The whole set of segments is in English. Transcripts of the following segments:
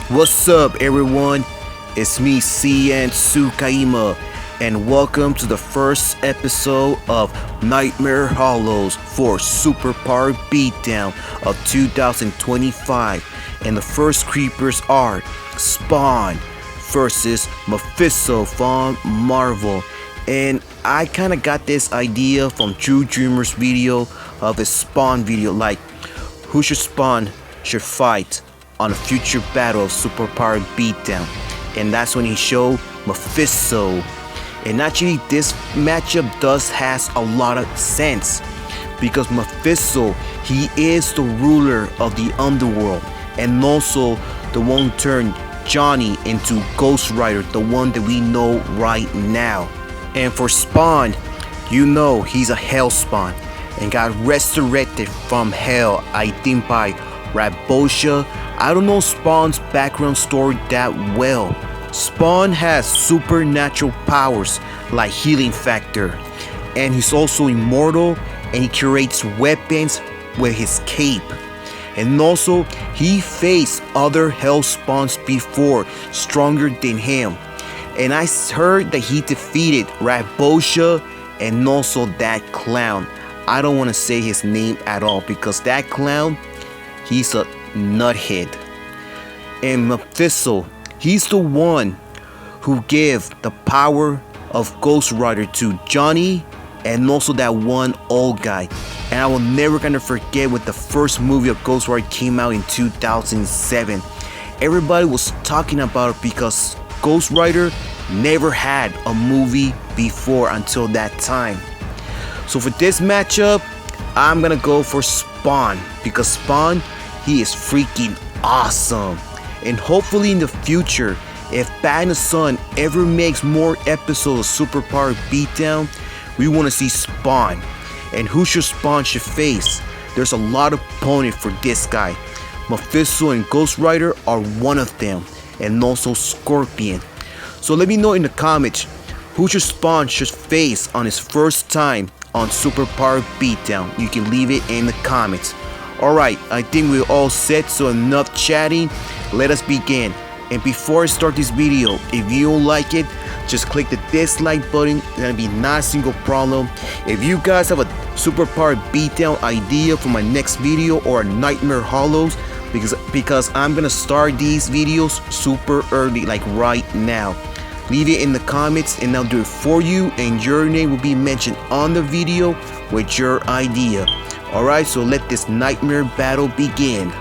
What's up, everyone? It's me, CN.TSUKAIMA, and welcome to the first episode of Nightmare Hallows for Superpower Beatdown of 2025. And the first creepers are Spawn versus Mephisto from Marvel. And I kind of got this idea from True Dreamer's video of his Spawn video, like who should Spawn should fight on a future battle of Superpower Beatdown. And that's when he showed Mephisto. And actually this matchup does has a lot of sense, because Mephisto, he is the ruler of the underworld, and also the one who turned Johnny into Ghost Rider, the one that we know right now. And for Spawn, you know he's a hell spawn and got resurrected from hell, I think by Rabosha. I don't know Spawn's background story that well. Spawn has supernatural powers like healing factor, and he's also immortal, and he creates weapons with his cape. And also he faced other hell spawns before, stronger than him. And I heard that he defeated Rabosha and also that clown. I don't want to say his name at all, because that clown, he's a nuthead. And Mephisto, he's the one who gave the power of Ghost Rider to Johnny and also that one old guy. And I will never gonna forget when the first movie of Ghost Rider came out in 2007. Everybody was talking about it because Ghost Rider never had a movie before until that time. So for this matchup, I'm gonna go for Spawn, because Spawn, he is freaking awesome. And hopefully in the future, if Bad and the Sun ever makes more episodes of Superpower Beatdown, we want to see Spawn. And who should Spawn should face? There's a lot of opponents for this guy. Mephisto and Ghost Rider are one of them, and also Scorpion. So let me know in the comments who should Spawn should face on his first time on Superpower Beatdown. You can leave it in the comments. Alright, I think we're all set, so enough chatting, let us begin. And before I start this video, if you don't like it, just click the dislike button. That'll be not a single problem. If you guys have a Superpower Beatdown idea for my next video or a Nightmare Hallows, because I'm gonna start these videos super early, like right now, leave it in the comments and I'll do it for you, and your name will be mentioned on the video with your idea. Alright, so let this nightmare battle begin.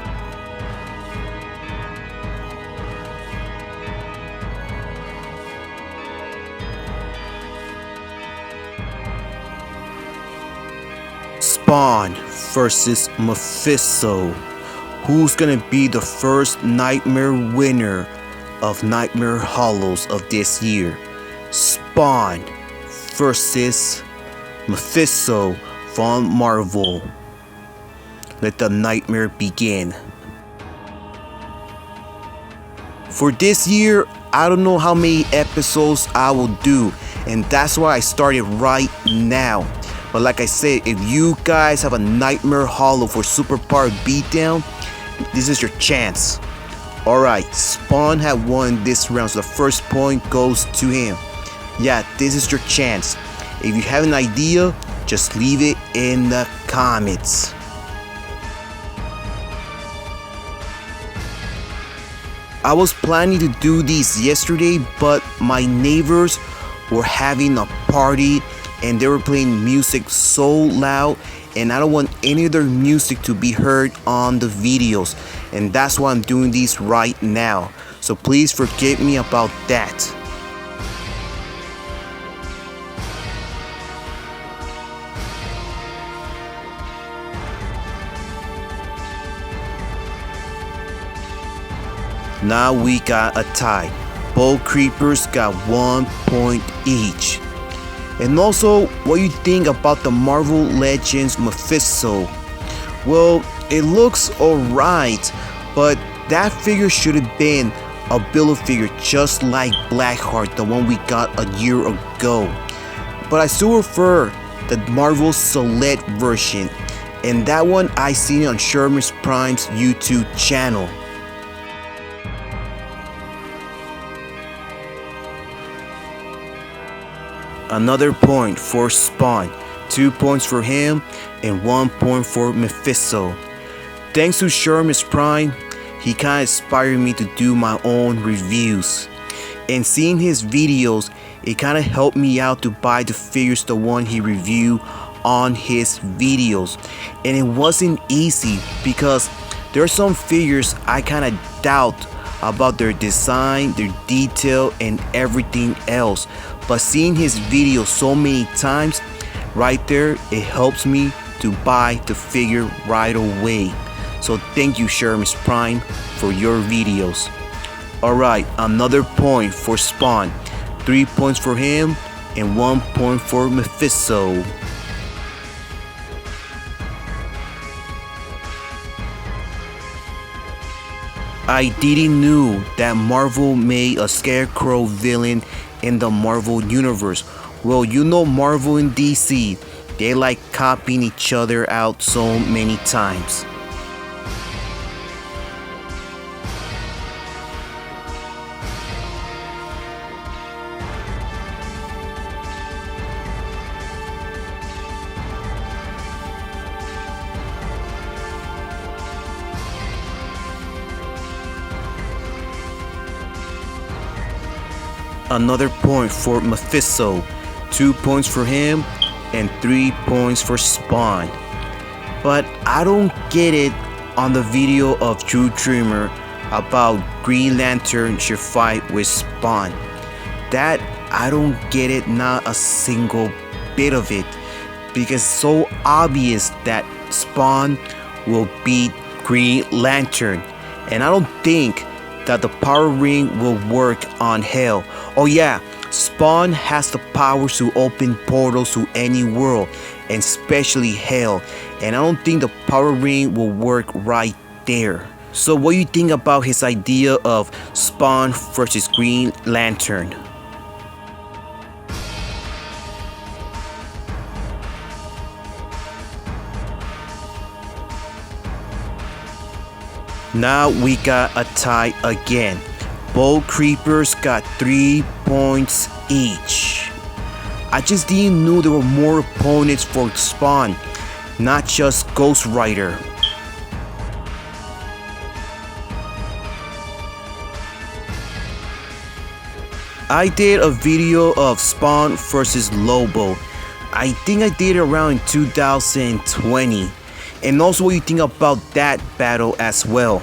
Spawn versus Mephisto. Who's gonna be the first nightmare winner of Nightmare Hallows of this year? Spawn versus Mephisto from Marvel. Let the nightmare begin. For this year, I don't know how many episodes I will do, and that's why I started right now. But like I said, if you guys have a Nightmare Hallow for Superpower Beatdown, this is your chance. Alright, Spawn had won this round, so the first point goes to him. Yeah, this is your chance. If you have an idea, just leave it in the comments. I was planning to do these yesterday, but my neighbors were having a party and they were playing music so loud, and I don't want any of their music to be heard on the videos, and that's why I'm doing these right now. So please forgive me about that. Now we got a tie. Both creepers got 1 point each. And also, what you think about the Marvel Legends Mephisto? Well, it looks alright, but that figure should have been a Build-A-Figure just like Blackheart, the one we got a year ago. But I still prefer the Marvel Select version, and that one I seen on Sherman's Prime's YouTube channel. Another point for Spawn, 2 points for him, and 1 point for Mephisto. Thanks to Sherman's Prime, he kinda inspired me to do my own reviews. And seeing his videos, it kinda helped me out to buy the figures the one he reviewed on his videos. And it wasn't easy because there are some figures I kinda doubt about their design, their detail, and everything else. But seeing his videos so many times, right there, it helps me to buy the figure right away. So thank you, Sherman's Prime, for your videos. Alright, another point for Spawn. 3 points for him and 1 point for Mephisto. I didn't know that Marvel made a Scarecrow villain in the Marvel Universe. Well, you know Marvel and DC, they like copying each other out so many times. Another point for Mephisto, 2 points for him and 3 points for Spawn. But I don't get it on the video of True Dreamer about Green Lantern should fight with Spawn. That I don't get it, not a single bit of it, because it's so obvious that Spawn will beat Green Lantern, and I don't think that the power ring will work on Hell. Oh yeah, Spawn has the power to open portals to any world, and especially Hell, and I don't think the power ring will work right there. So what do you think about his idea of Spawn versus Green Lantern? Now we got a tie again. Both creepers got 3 points each. I just didn't know there were more opponents for Spawn, not just Ghost Rider. I did a video of Spawn versus Lobo. I think I did it around 2020. And also what you think about that battle as well.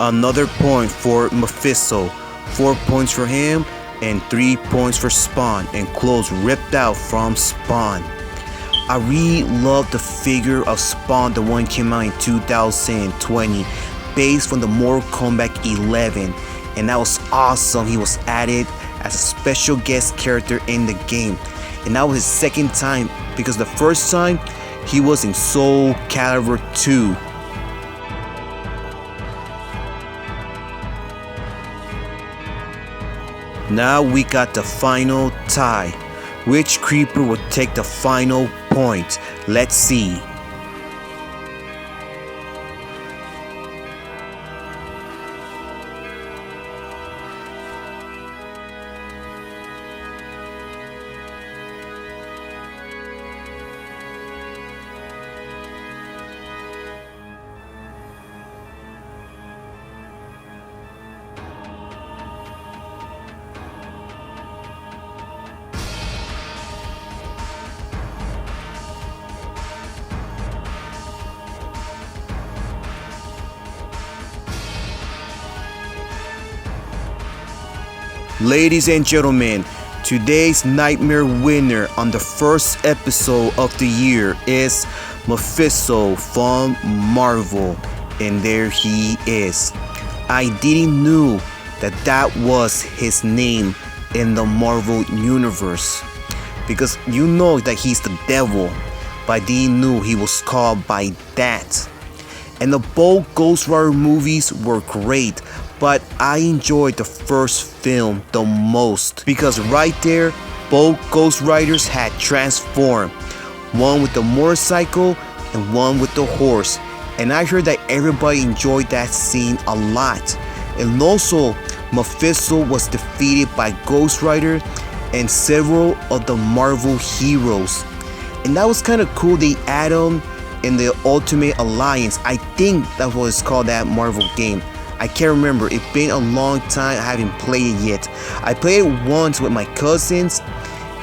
Another point for Mephisto, 4 points for him and 3 points for Spawn, and clothes ripped out from Spawn. I really love the figure of Spawn, the one came out in 2020, based from the Mortal Kombat 11. And that was awesome. He was added as a special guest character in the game, and that was his second time, because the first time he was in Soul Calibur 2. Now we got the final tie. Which creeper will take the final point? Let's see. Ladies and gentlemen, today's Nightmare winner on the first episode of the year is Mephisto from Marvel, and there he is. I didn't know that that was his name in the Marvel universe, because you know that he's the devil, but I didn't know he was called by that. And the both Ghost Rider movies were great, but I enjoyed the first film the most, because right there, both Ghost Riders had transformed. One with the motorcycle and one with the horse. and I heard that everybody enjoyed that scene a lot. And also, Mephisto was defeated by Ghost Rider and several of the Marvel heroes. And that was kind of cool. They add them in the Ultimate Alliance. I think that's what it's called, that Marvel game. I can't remember. It's been a long time. I haven't played it yet. I played it once with my cousins,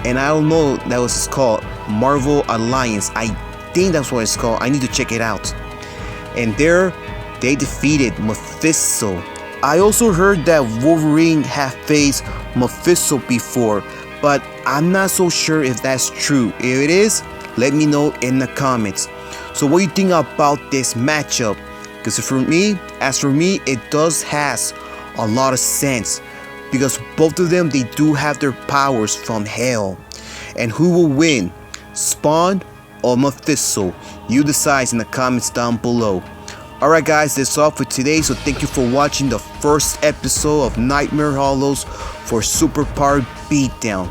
and I don't know that was called Marvel Alliance. I think that's what it's called. I need to check it out. And there, they defeated Mephisto. I also heard that Wolverine had faced Mephisto before, but I'm not so sure if that's true. If it is, let me know in the comments. So what do you think about this matchup? Because as for me, it does has a lot of sense. Because both of them, they do have their powers from hell. And who will win? Spawn or Mephisto? You decide in the comments down below. Alright guys, that's all for today. So thank you for watching the first episode of Nightmare Hallows for Super Powered Beatdown.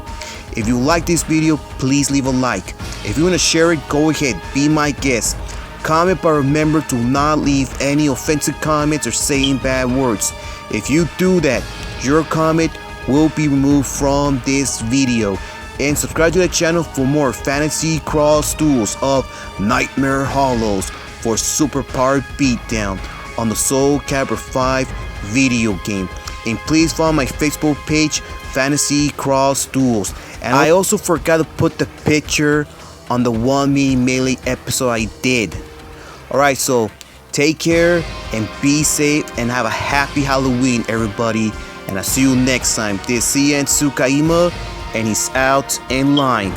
If you like this video, please leave a like. If you want to share it, go ahead, be my guest. Comment, but remember to not leave any offensive comments or saying bad words. If you do that, your comment will be removed from this video. And subscribe to the channel for more fantasy cross duels of Nightmare Hallows for Super Powered Beatdown on the Soul Calibur 5 video game. And please follow my Facebook page, Fantasy Cross Duels. And I also forgot to put the picture on the 1 mini melee episode I did. Alright, so take care and be safe and have a happy Halloween, everybody. And I'll see you next time. This is CN.TSUKAIMA, and he's out in line.